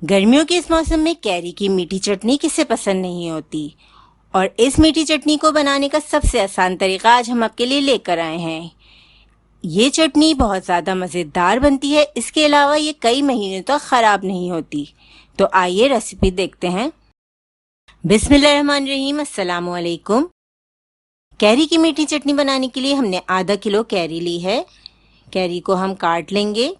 गर्मियों के इस मौसम में कैरी की मीठी चटनी किसे पसंद नहीं होती। और इस मीठी चटनी को बनाने का सबसे आसान तरीका आज हम आपके लिए लेकर आए हैं। ये चटनी बहुत ज़्यादा मज़ेदार बनती है, इसके अलावा ये कई महीनों तक ख़राब नहीं होती। तो आइए रेसिपी देखते हैं। बिस्मिल्लाहिर्रहमानिर्रहीम, अस्सलामु अलैकुम। कैरी की मीठी चटनी बनाने के लिए हमने आधा किलो कैरी ली है। कैरी को हम काट लेंगे।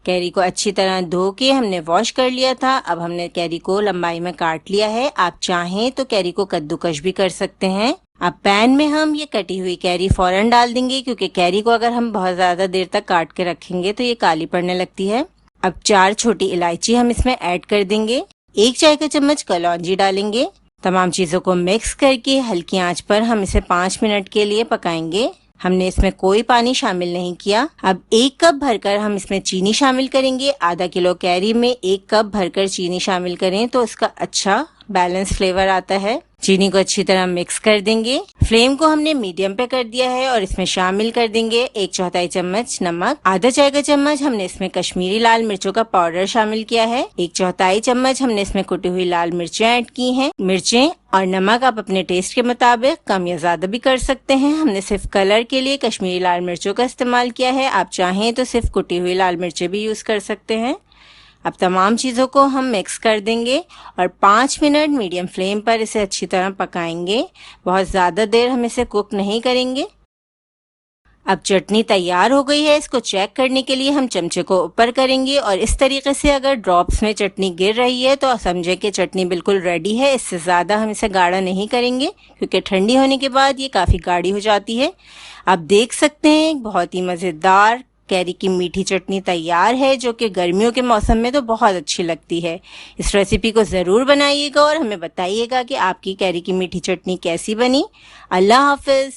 कैरी को अच्छी तरह धो के हमने वॉश कर लिया था। अब हमने कैरी को लंबाई में काट लिया है। आप चाहें तो कैरी को कद्दूकश भी कर सकते हैं। अब पैन में हम ये कटी हुई कैरी फौरन डाल देंगे, क्योंकि कैरी को अगर हम बहुत ज़्यादा देर तक काट के रखेंगे तो ये काली पड़ने लगती है। अब 4 छोटी इलायची हम इसमें ऐड कर देंगे। 1 चाय का चम्मच कलौंजी डालेंगे। तमाम चीज़ों को मिक्स करके हल्की आंच पर हम इसे 5 मिनट के लिए पकाएंगे। हमने इसमें कोई पानी शामिल नहीं किया। अब 1 कप भरकर हम इसमें चीनी शामिल करेंगे। आधा किलो कैरी में 1 कप भरकर चीनी शामिल करें तो इसका अच्छा बैलेंस फ्लेवर आता है। चीनी को अच्छी तरह मिक्स कर देंगे। फ्लेम को हमने मीडियम पे कर दिया है और इसमें शामिल कर देंगे 1/4 चम्मच नमक। आधा चाय का चम्मच हमने इसमें कश्मीरी लाल मिर्चों का पाउडर शामिल किया है। 1/4 चम्मच हमने इसमें कुटी हुई लाल मिर्चें ऐड की हैं। मिर्चें और नमक आप अपने टेस्ट के मुताबिक कम या ज्यादा भी कर सकते हैं। हमने सिर्फ कलर के लिए कश्मीरी लाल मिर्चों का इस्तेमाल किया है। आप चाहें तो सिर्फ कुटी हुई लाल मिर्चें भी यूज कर सकते हैं। अब तमाम चीज़ों को हम मिक्स कर देंगे और 5 मिनट मीडियम फ्लेम पर इसे अच्छी तरह पकाएंगे। बहुत ज़्यादा देर हम इसे कुक नहीं करेंगे। अब चटनी तैयार हो गई है। इसको चेक करने के लिए हम चमचे को ऊपर करेंगे और इस तरीके से अगर ड्रॉप्स में चटनी गिर रही है तो समझे कि चटनी बिल्कुल रेडी है। इससे ज़्यादा हम इसे गाढ़ा नहीं करेंगे, क्योंकि ठंडी होने के बाद ये काफ़ी गाढ़ी हो जाती है। आप देख सकते हैं बहुत ही मज़ेदार कैरी की मीठी चटनी तैयार है, जो कि गर्मियों के मौसम में तो बहुत अच्छी लगती है। इस रेसिपी को ज़रूर बनाइएगा और हमें बताइएगा कि आपकी कैरी की मीठी चटनी कैसी बनी। अल्लाह हाफिज़।